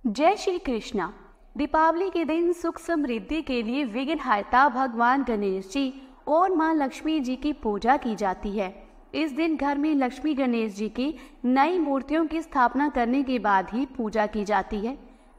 जय श्री कृष्णा। दीपावली के दिन सुख समृद्धि के लिए विघ्नहर्ता भगवान गणेश जी और मां लक्ष्मी जी की पूजा की जाती है। इस दिन घर में लक्ष्मी गणेश जी की नई मूर्तियों की स्थापना करने के बाद ही पूजा की जाती है।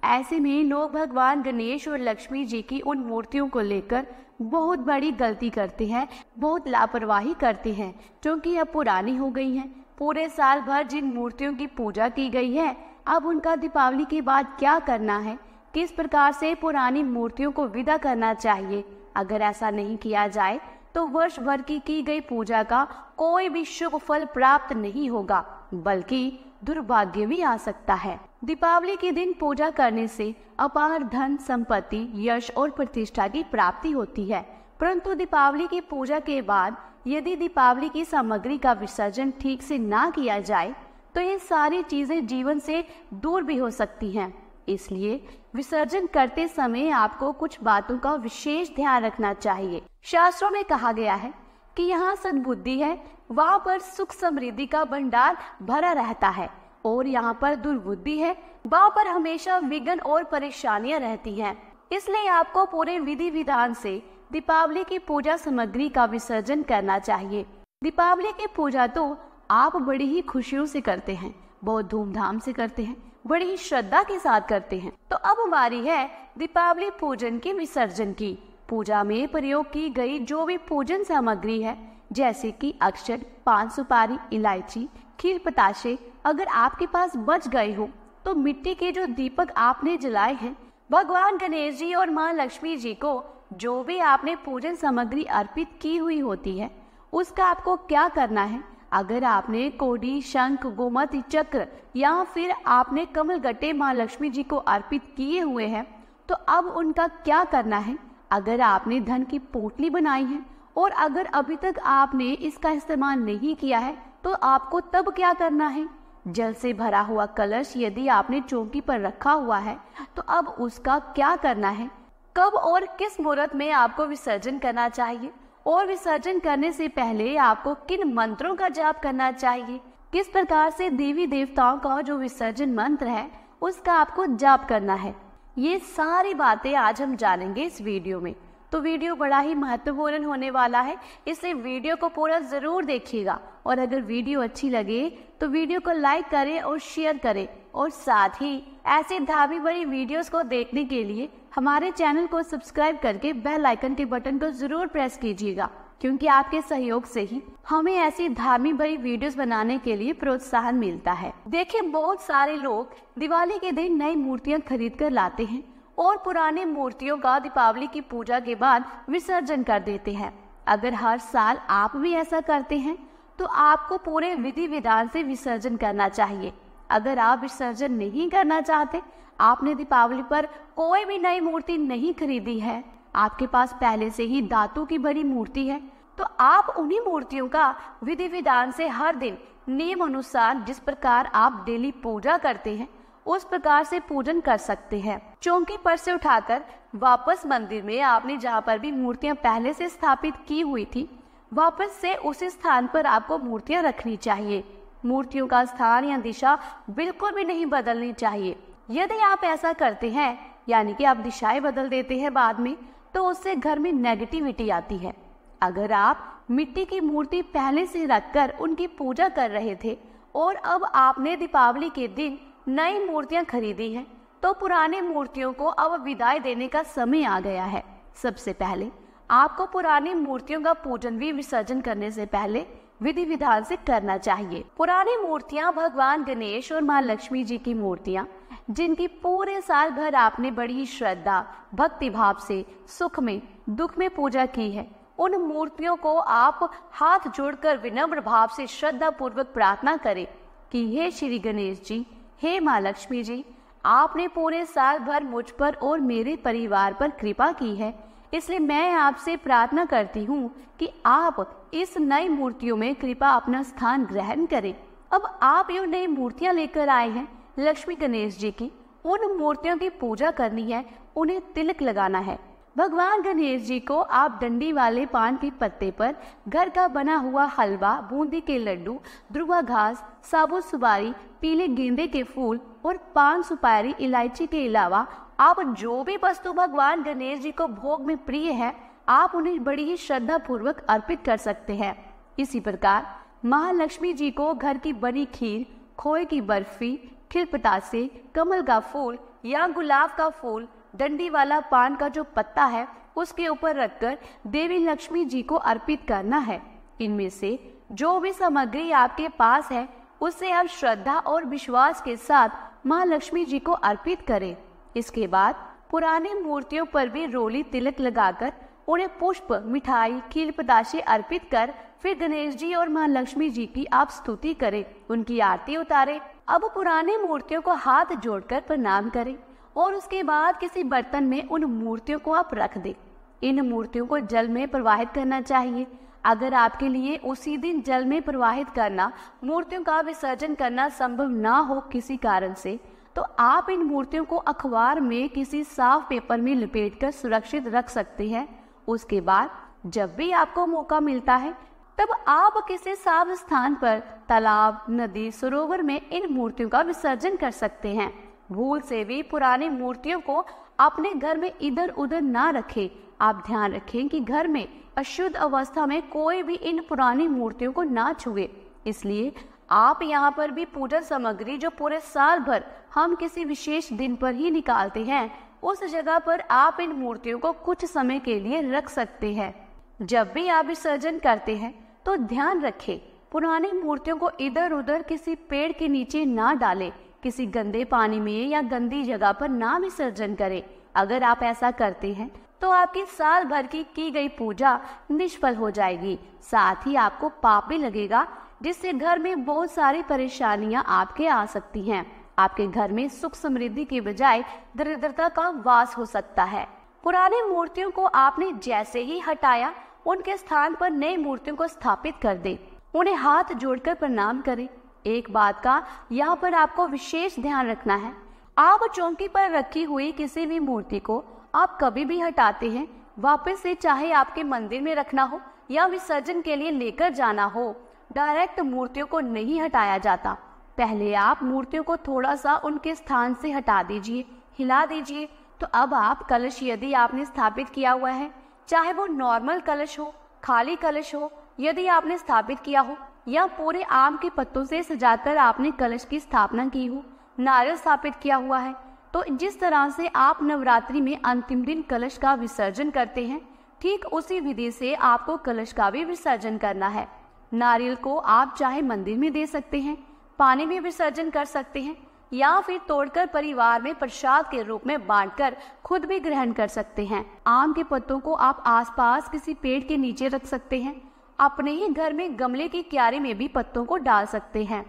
ऐसे में लोग भगवान गणेश और लक्ष्मी जी की उन मूर्तियों को लेकर बहुत बड़ी गलती करते हैं, बहुत लापरवाही करते हैं, क्योंकि अब पुरानी हो गई हैं। पूरे साल भर जिन मूर्तियों की पूजा की गई है, अब उनका दीपावली के बाद क्या करना है, किस प्रकार से पुरानी मूर्तियों को विदा करना चाहिए। अगर ऐसा नहीं किया जाए तो वर्ष भर की गई पूजा का कोई भी शुभ फल प्राप्त नहीं होगा, बल्कि दुर्भाग्य भी आ सकता है। दीपावली के दिन पूजा करने से अपार धन संपत्ति, यश और प्रतिष्ठा की प्राप्ति होती है, परंतु दीपावली की पूजा के बाद यदि दीपावली की सामग्री का विसर्जन ठीक से ना किया जाए तो ये सारी चीजें जीवन से दूर भी हो सकती हैं। इसलिए विसर्जन करते समय आपको कुछ बातों का विशेष ध्यान रखना चाहिए। शास्त्रों में कहा गया है कि यहाँ सद्बुद्धि है, वहाँ पर सुख समृद्धि का भंडार भरा रहता है, और यहाँ पर दुर्बुद्धि है, वहाँ पर हमेशा विघ्न और परेशानियां रहती हैं। इसलिए आपको पूरे विधि विधान से दीपावली की पूजा सामग्री का विसर्जन करना चाहिए। दीपावली की पूजा तो आप बड़ी ही खुशियों से करते हैं, बहुत धूमधाम से करते हैं, बड़ी ही श्रद्धा के साथ करते हैं। तो अब बारी है दीपावली पूजन के विसर्जन की। पूजा में प्रयोग की गई जो भी पूजन सामग्री है, जैसे कि अक्षत, पान सुपारी, इलायची, खीर पताशे, अगर आपके पास बच गए हो तो मिट्टी के जो दीपक आपने जलाए हैं, भगवान गणेश जी और मां लक्ष्मी जी को जो भी आपने पूजन सामग्री अर्पित की हुई होती है, उसका आपको क्या करना है। अगर आपने कोडी, शंख, गोमती चक्र या फिर आपने कमल गट्टे मां लक्ष्मी जी को अर्पित किए हुए हैं, तो अब उनका क्या करना है। अगर आपने धन की पोटली बनाई है और अगर अभी तक आपने इसका इस्तेमाल नहीं किया है, तो आपको तब क्या करना है। जल से भरा हुआ कलश यदि आपने चौकी पर रखा हुआ है, तो अब उसका क्या करना है। कब और किस मुहूर्त में आपको विसर्जन करना चाहिए, और विसर्जन करने से पहले आपको किन मंत्रों का जाप करना चाहिए, किस प्रकार से देवी देवताओं का जो विसर्जन मंत्र है उसका आपको जाप करना है। ये सारी बातें आज हम जानेंगे इस वीडियो में। तो वीडियो बड़ा ही महत्वपूर्ण होने वाला है, इसलिए वीडियो को पूरा जरूर देखिएगा। और अगर वीडियो अच्छी लगे तो वीडियो को लाइक करें और शेयर करें, और साथ ही ऐसे धार्मिक बड़ी वीडियोस को देखने के लिए हमारे चैनल को सब्सक्राइब करके बेल आइकन के बटन को जरूर प्रेस कीजिएगा, क्योंकि आपके सहयोग से ही हमें ऐसी धार्मिक बड़ी वीडियोस बनाने के लिए प्रोत्साहन मिलता है। देखिए, बहुत सारे लोग दिवाली के दिन नई मूर्तियां खरीद कर लाते हैं और पुरानी मूर्तियों का दीपावली की पूजा के बाद विसर्जन कर देते हैं। अगर हर साल आप भी ऐसा करते हैं तो आपको पूरे विधि विधान से विसर्जन करना चाहिए। अगर आप विसर्जन नहीं करना चाहते, आपने दीपावली पर कोई भी नई मूर्ति नहीं खरीदी है, आपके पास पहले से ही धातु की बड़ी मूर्ति है, तो आप उन्हीं मूर्तियों का विधि विधान से हर दिन नियम अनुसार जिस प्रकार आप डेली पूजा करते हैं उस प्रकार से पूजन कर सकते हैं। चौकी पर से उठाकर वापस मंदिर में आपने जहाँ पर भी मूर्तियां पहले से स्थापित की हुई थी, वापस से उसी स्थान पर आपको मूर्तियां रखनी चाहिए। मूर्तियों का स्थान या दिशा बिल्कुल भी नहीं बदलनी चाहिए। यदि आप ऐसा करते हैं, यानी कि आप दिशाएं बदल देते हैं बाद में, तो उससे घर में नेगेटिविटी आती है। अगर आप मिट्टी की मूर्ति पहले से रखकर उनकी पूजा कर रहे थे और अब आपने दीपावली के दिन नई मूर्तियां खरीदी हैं, तो पुरानी मूर्तियों को अब विदाई देने का समय आ गया है। सबसे पहले आपको पुरानी मूर्तियों का पूजन भी विसर्जन करने से पहले विधि विधान से करना चाहिए। पुरानी मूर्तियां भगवान गणेश और मां लक्ष्मी जी की मूर्तियां, जिनकी पूरे साल भर आपने बड़ी ही श्रद्धा भक्ति भाव से सुख में दुख में पूजा की है, उन मूर्तियों को आप हाथ जोड़कर विनम्र भाव से श्रद्धा पूर्वक प्रार्थना करें कि हे श्री गणेश जी, हे मां लक्ष्मी जी, आपने पूरे साल भर मुझ पर और मेरे परिवार पर कृपा की है, इसलिए मैं आपसे प्रार्थना करती हूँ कि आप इस नई मूर्तियों में कृपा अपना स्थान ग्रहण करें। अब आप ये नई मूर्तियां लेकर आए हैं लक्ष्मी गणेश जी की, उन मूर्तियों की पूजा करनी है, उन्हें तिलक लगाना है। भगवान गणेश जी को आप डंडी वाले पान के पत्ते पर घर का बना हुआ हलवा, बूंदी के लड्डू, ध्रुवा घास, साबुत सुपारी, पीले गेंदे के फूल और पान, सुपारी, इलायची के अलावा आप जो भी वस्तु भगवान गणेश जी को भोग में प्रिय है, आप उन्हें बड़ी ही श्रद्धा पूर्वक अर्पित कर सकते हैं। इसी प्रकार महालक्ष्मी जी को घर की बनी खीर, खोए की बर्फी, खिल पतासे, कमल का फूल या गुलाब का फूल, डंडी वाला पान का जो पत्ता है उसके ऊपर रखकर देवी लक्ष्मी जी को अर्पित करना है। इनमें से जो भी सामग्री आपके पास है उसे आप श्रद्धा और विश्वास के साथ माँ लक्ष्मी जी को अर्पित करें। इसके बाद पुरानी मूर्तियों पर भी रोली तिलक लगाकर उन्हें पुष्प, मिठाई, खीर पताशे अर्पित कर फिर गणेश जी और माँ लक्ष्मी जी की आप स्तुति करें, उनकी आरती उतारें। अब पुरानी मूर्तियों को हाथ जोड़कर प्रणाम करें और उसके बाद किसी बर्तन में उन मूर्तियों को आप रख दें। इन मूर्तियों को जल में प्रवाहित करना चाहिए। अगर आपके लिए उसी दिन जल में प्रवाहित करना, मूर्तियों का विसर्जन करना संभव ना हो किसी कारण से, तो आप इन मूर्तियों को अखबार में किसी साफ पेपर में लपेटकर सुरक्षित रख सकते हैं। उसके बाद जब भी आपको मौका मिलता है तब आप किसी साफ स्थान पर, तालाब, नदी, सरोवर में इन मूर्तियों का विसर्जन कर सकते हैं। भूल से भी पुरानी मूर्तियों को अपने घर में इधर उधर ना रखें। आप ध्यान रखें कि घर में अशुद्ध अवस्था में कोई भी इन पुरानी मूर्तियों को ना छुए। इसलिए आप यहाँ पर भी पूजा सामग्री जो पूरे साल भर हम किसी विशेष दिन पर ही निकालते हैं, उस जगह पर आप इन मूर्तियों को कुछ समय के लिए रख सकते हैं। जब भी आप विसर्जन करते हैं तो ध्यान रखें, पुरानी मूर्तियों को इधर उधर किसी पेड़ के नीचे ना डालें, किसी गंदे पानी में या गंदी जगह पर ना विसर्जन करें। अगर आप ऐसा करते हैं तो आपकी साल भर की गई पूजा निष्फल हो जाएगी। साथ ही आपको पाप भी लगेगा, जिससे घर में बहुत सारी परेशानियां आपके आ सकती हैं। आपके घर में सुख समृद्धि के बजाय दरिद्रता का वास हो सकता है। पुरानी मूर्तियों को आपने जैसे ही हटाया, उनके स्थान पर नई मूर्तियों को स्थापित कर दे। उन्हें हाथ जोड़कर प्रणाम करें। एक बात का यहाँ पर आपको विशेष ध्यान रखना है, आप चौकी पर रखी हुई किसी भी मूर्ति को आप कभी भी हटाते हैं, वापस से चाहे आपके मंदिर में रखना हो या विसर्जन के लिए लेकर जाना हो, डायरेक्ट मूर्तियों को नहीं हटाया जाता। पहले आप मूर्तियों को थोड़ा सा उनके स्थान से हटा दीजिए, हिला दीजिए। तो अब आप कलश यदि आपने स्थापित किया हुआ है, चाहे वो नॉर्मल कलश हो, खाली कलश हो, यदि आपने स्थापित किया हो या पूरे आम के पत्तों से सजाकर आपने कलश की स्थापना की हो, नारियल स्थापित किया हुआ है, तो जिस तरह से आप नवरात्रि में अंतिम दिन कलश का विसर्जन करते हैं, ठीक उसी विधि से आपको कलश का भी विसर्जन करना है। नारियल को आप चाहे मंदिर में दे सकते हैं, पानी में विसर्जन कर सकते हैं या फिर तोड़कर परिवार में प्रसाद के रूप में बांटकर खुद भी ग्रहण कर सकते हैं। आम के पत्तों को आप आसपास किसी पेड़ के नीचे रख सकते हैं। अपने ही घर में गमले की क्यारी में भी पत्तों को डाल सकते हैं।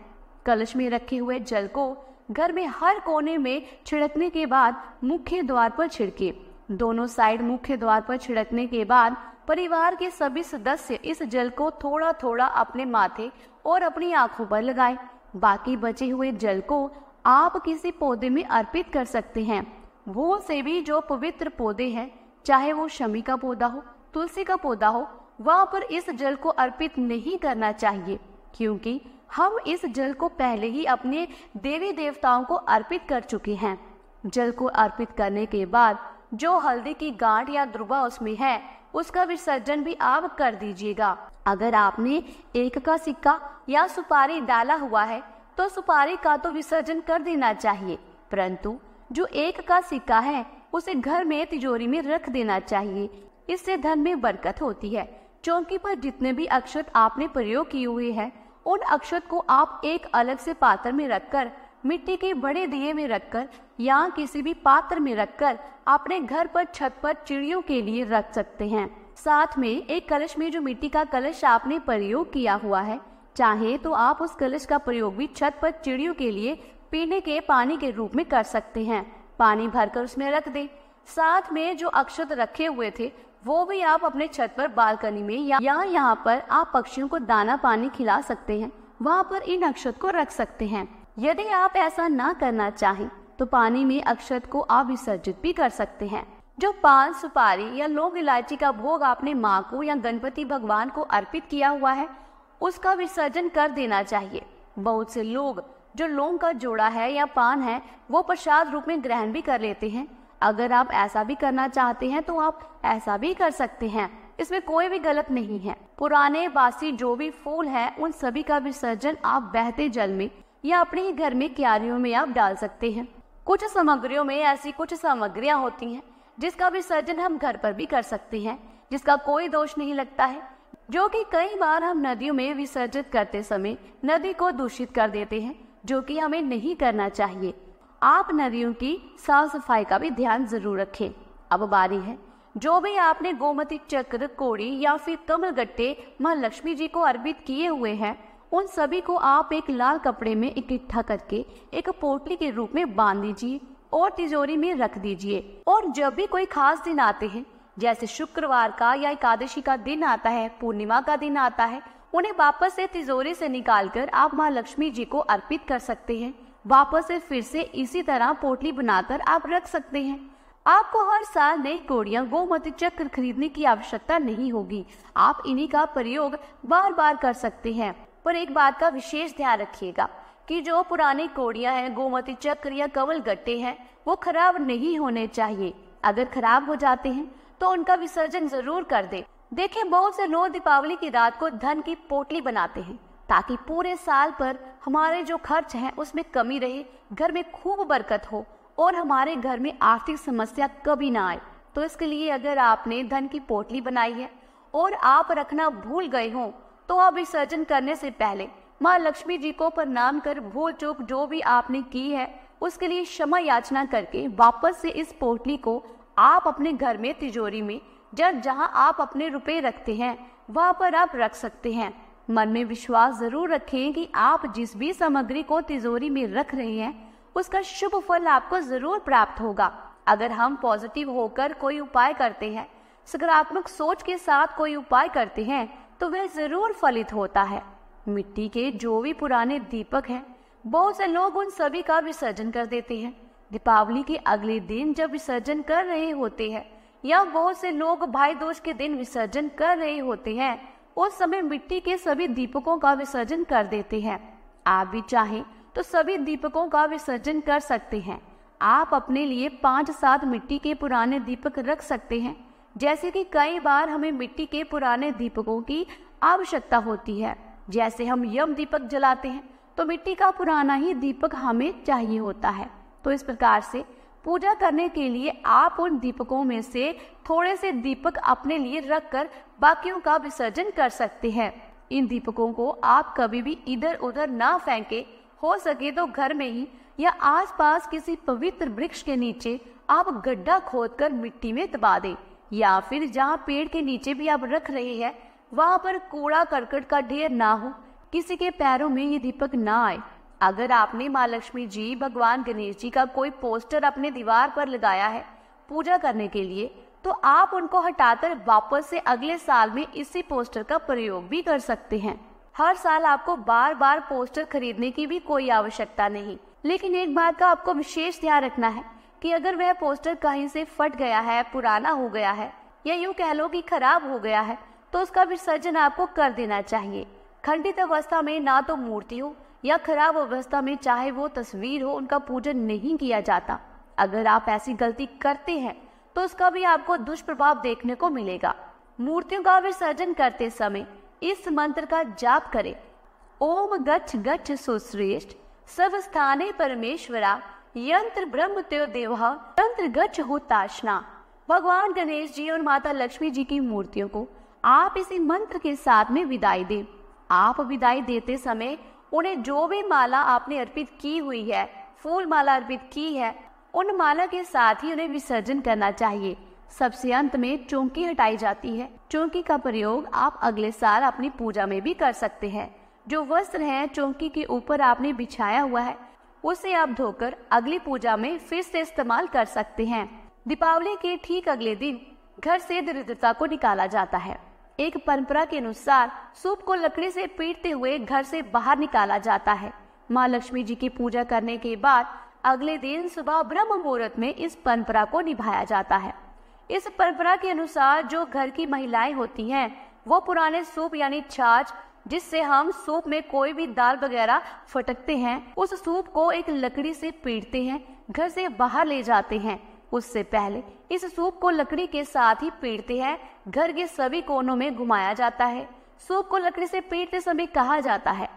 कलश में रखे हुए जल को घर में हर कोने में छिड़कने के बाद मुख्य द्वार पर छिड़के। दोनों साइड मुख्य द्वार पर छिड़कने के बाद परिवार के सभी सदस्य इस जल को थोड़ा थोड़ा अपने माथे और अपनी आंखों पर लगाएं। बाकी बचे हुए जल को आप किसी पौधे में अर्पित कर सकते हैं। भूल से भी जो पवित्र पौधे हैं, चाहे वो शमी का पौधा हो, तुलसी का पौधा हो, वहां पर इस जल को अर्पित नहीं करना चाहिए, क्योंकि हम इस जल को पहले ही अपने देवी देवताओं को अर्पित कर चुके हैं। जल को अर्पित करने के बाद जो हल्दी की गांठ या ध्रुवा उसमें है, उसका विसर्जन भी आप कर दीजिएगा। अगर आपने एक का सिक्का या सुपारी डाला हुआ है तो सुपारी का तो विसर्जन कर देना चाहिए, परंतु जो एक का सिक्का है उसे घर में तिजोरी में रख देना चाहिए। इससे धन में बरकत होती है। चौकी पर जितने भी अक्षत आपने प्रयोग किए हुए हैं, उन अक्षत को आप एक अलग से पात्र में रखकर, मिट्टी के बड़े दिए में रखकर या किसी भी पात्र में रखकर अपने घर पर छत पर चिड़ियों के लिए रख सकते हैं। साथ में एक कलश में जो मिट्टी का कलश आपने प्रयोग किया हुआ है, चाहे तो आप उस कलश का प्रयोग भी छत पर चिड़ियों के लिए पीने के पानी के रूप में कर सकते हैं। पानी भरकर उसमें रख दें। साथ में जो अक्षत रखे हुए थे वो भी आप अपने छत पर बालकनी में या यहाँ पर आप पक्षियों को दाना पानी खिला सकते हैं, वहाँ पर इन अक्षत को रख सकते हैं। यदि आप ऐसा ना करना चाहें तो पानी में अक्षत को आप विसर्जित भी कर सकते हैं। जो पान, सुपारी या लौंग इलायची का भोग आपने माँ को या गणपति भगवान को अर्पित किया हुआ है, उसका विसर्जन कर देना चाहिए। बहुत से लोग जो लौंग का जोड़ा है या पान है वो प्रसाद रूप में ग्रहण भी कर लेते हैं। अगर आप ऐसा भी करना चाहते हैं तो आप ऐसा भी कर सकते हैं, इसमें कोई भी गलत नहीं है। पुराने बासी जो भी फूल हैं उन सभी का विसर्जन आप बहते जल में या अपने ही घर में क्यारियों में आप डाल सकते हैं। कुछ सामग्रियों में ऐसी कुछ सामग्रियां होती हैं जिसका विसर्जन हम घर पर भी कर सकते हैं, जिसका कोई दोष नहीं लगता है, जो कि कई बार हम नदियों में विसर्जित करते समय नदी को दूषित कर देते हैं, जो कि हमें नहीं करना चाहिए। आप नदियों की साफ सफाई का भी ध्यान जरूर रखें। अब बारी है, जो भी आपने गोमती चक्र, कोड़ी या फिर कमल गट्टे माँ लक्ष्मी जी को अर्पित किए हुए हैं उन सभी को आप एक लाल कपड़े में इकट्ठा करके एक पोटली के रूप में बांध दीजिए और तिजोरी में रख दीजिए। और जब भी कोई खास दिन आते हैं, जैसे शुक्रवार का या एकादशी का दिन आता है, पूर्णिमा का दिन आता है, उन्हें वापस से तिजोरी से निकालकर आप माँ लक्ष्मी जी को अर्पित कर सकते हैं। वापस से फिर से इसी तरह पोटली बनाकर आप रख सकते हैं। आपको हर साल नई कोड़ियाँ, गोमती चक्र खरीदने की आवश्यकता नहीं होगी। आप इन्हीं का प्रयोग बार बार कर सकते हैं। पर एक बात का विशेष ध्यान रखिएगा कि जो पुरानी कोड़ियाँ हैं, गोमती चक्र या कमल गट्टे हैं, वो खराब नहीं होने चाहिए। अगर खराब हो जाते हैं तो उनका विसर्जन जरूर कर दे। देखिए, बहुत से लोग दीपावली की रात को धन की पोटली बनाते हैं ताकि पूरे साल पर हमारे जो खर्च है उसमें कमी रहे, घर में खूब बरकत हो और हमारे घर में आर्थिक समस्या कभी ना आए। तो इसके लिए अगर आपने धन की पोटली बनाई है और आप रखना भूल गए हो तो आप विसर्जन करने से पहले माँ लक्ष्मी जी को प्रणाम कर भूल चूक जो भी आपने की है उसके लिए क्षमा याचना करके वापस से इस पोटली को आप अपने घर में तिजोरी में जहाँ आप अपने रुपए रखते हैं वहाँ पर आप रख सकते हैं। मन में विश्वास जरूर रखें कि आप जिस भी सामग्री को तिजोरी में रख रहे हैं उसका शुभ फल आपको जरूर प्राप्त होगा। अगर हम पॉजिटिव होकर कोई उपाय करते हैं, सकारात्मक सोच के साथ कोई उपाय करते हैं तो वह जरूर फलित होता है। मिट्टी के जो भी पुराने दीपक हैं, बहुत से लोग उन सभी का विसर्जन कर देते हैं दीपावली के अगले दिन जब विसर्जन कर रहे होते हैं, या बहुत से लोग भाई दूज के दिन विसर्जन कर रहे होते हैं, उस समय मिट्टी के सभी दीपकों का विसर्जन कर देते हैं। आप भी चाहें तो सभी दीपकों का विसर्जन कर सकते हैं। आप अपने लिए 5-7 मिट्टी के पुराने दीपक रख सकते हैं, जैसे कि कई बार हमें मिट्टी के पुराने दीपकों की आवश्यकता होती है। जैसे हम यम दीपक जलाते हैं तो मिट्टी का पुराना ही दीपक हमें चाहिए होता है। तो इस प्रकार से पूजा करने के लिए आप उन दीपकों में से थोड़े से दीपक अपने लिए रखकर बाकियों का विसर्जन कर सकते हैं। इन दीपकों को आप कभी भी इधर उधर ना फेंके, हो सके तो घर में ही या आसपास किसी पवित्र वृक्ष के नीचे आप गड्ढा खोदकर मिट्टी में दबा दें, या फिर जहाँ पेड़ के नीचे भी आप रख रहे हैं वहाँ पर कूड़ा करकट का ढेर ना हो, किसी के पैरों में ये दीपक ना आए। अगर आपने माँ लक्ष्मी जी, भगवान गणेश जी का कोई पोस्टर अपने दीवार पर लगाया है पूजा करने के लिए, तो आप उनको हटाकर वापस से अगले साल में इसी पोस्टर का प्रयोग भी कर सकते हैं। हर साल आपको बार बार पोस्टर खरीदने की भी कोई आवश्यकता नहीं, लेकिन एक बात का आपको विशेष ध्यान रखना है कि अगर वह पोस्टर कहीं से फट गया है, पुराना हो गया है, या यूँ कह लो कि खराब हो गया है, तो उसका विसर्जन आपको कर देना चाहिए। खंडित अवस्था में ना तो मूर्ति हो या खराब अवस्था में चाहे वो तस्वीर हो, उनका पूजन नहीं किया जाता। अगर आप ऐसी गलती करते हैं तो उसका भी आपको दुष्प्रभाव देखने को मिलेगा। मूर्तियों का विसर्जन करते समय इस मंत्र का जाप करें। ओम गच्छ गच्छ सुश्रेष्ठ सब स्थाने परमेश्वरा यंत्र ब्रह्म त्यो देवः तंत्र गच्छ हुताशना। भगवान गणेश जी और माता लक्ष्मी जी की मूर्तियों को आप इसी मंत्र के साथ में विदाई दें। आप विदाई देते समय उन्हें जो भी माला आपने अर्पित की हुई है, फूल माला अर्पित की है, उन माला के साथ ही उन्हें विसर्जन करना चाहिए। सबसे अंत में चौकी हटाई जाती है। चौकी का प्रयोग आप अगले साल अपनी पूजा में भी कर सकते हैं। जो वस्त्र है चौकी के ऊपर आपने बिछाया हुआ है उसे आप धोकर अगली पूजा में फिर से इस्तेमाल कर सकते हैं। दीपावली के ठीक अगले दिन घर से दरिद्रता को निकाला जाता है। एक परंपरा के अनुसार सूप को लकड़ी से पीटते हुए घर से बाहर निकाला जाता है। माँ लक्ष्मी जी की पूजा करने के बाद अगले दिन सुबह ब्रह्म मुहूर्त में इस परंपरा को निभाया जाता है। इस परंपरा के अनुसार जो घर की महिलाएं होती हैं वो पुराने सूप यानी छाछ जिससे हम सूप में कोई भी दाल वगैरह फटकते हैं, उस सूप को एक लकड़ी से पीटते हैं, घर से बाहर ले जाते हैं। उससे पहले इस सूप को लकड़ी के साथ ही पीटते हैं, घर के सभी कोनों में घुमाया जाता है। सूप को लकड़ी से पीटते समय कहा जाता है,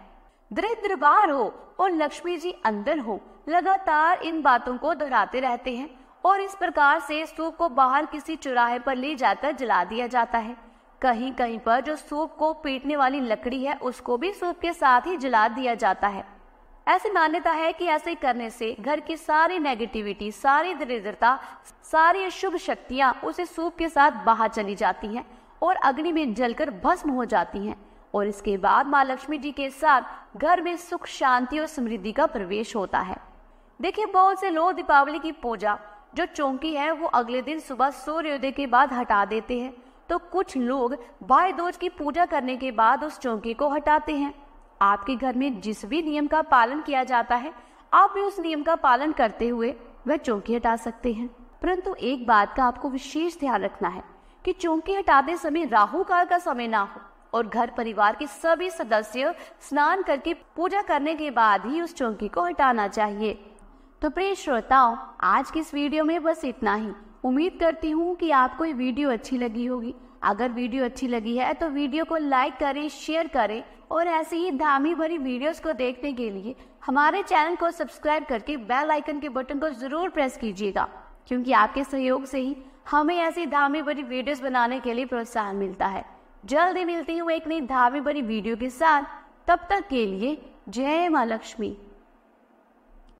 दरिद्र बाहर हो और लक्ष्मी जी अंदर हो। लगातार इन बातों को दोहराते रहते हैं और इस प्रकार से सूप को बाहर किसी चौराहे पर ले जाकर जला दिया जाता है। कहीं कहीं पर जो सूप को पीटने वाली लकड़ी है उसको भी सूप के साथ ही जला दिया जाता है। ऐसी मान्यता है कि ऐसे करने से घर की सारी नेगेटिविटी, सारी दरिद्रता, सारी अशुभ शक्तियां उसे सूप के साथ बाहर चली जाती हैं और अग्नि में जलकर भस्म हो जाती हैं। और इसके बाद माँ लक्ष्मी जी के साथ घर में सुख, शांति और समृद्धि का प्रवेश होता है। देखिए, बहुत से लोग दीपावली की पूजा जो चौकी है वो अगले दिन सुबह सूर्योदय के बाद हटा देते हैं, तो कुछ लोग भाई दूज की पूजा करने के बाद उस चौकी को हटाते हैं। आपके घर में जिस भी नियम का पालन किया जाता है, आप भी उस नियम का पालन करते हुए वह चौकी हटा सकते हैं। परंतु एक बात का आपको विशेष ध्यान रखना है कि चौकी हटाते समय राहु काल का समय ना हो और घर परिवार के सभी सदस्य स्नान करके पूजा करने के बाद ही उस चौकी को हटाना चाहिए। तो प्रिय श्रोताओं, आज की इस वीडियो में बस इतना ही। उम्मीद करती हूँ कि आपको ये वीडियो अच्छी लगी होगी। अगर वीडियो अच्छी लगी है तो वीडियो को लाइक करें, शेयर करें और ऐसी ही धामी भरी वीडियोस को देखने के लिए हमारे चैनल को सब्सक्राइब करके बेल आइकन के बटन को जरूर प्रेस कीजिएगा, क्योंकि आपके सहयोग से ही हमें ऐसी धामी भरी वीडियोस बनाने के लिए प्रोत्साहन मिलता है। जल्दी मिलती हूँ एक नई धामी भरी वीडियो के साथ। तब तक के लिए जय माँ लक्ष्मी।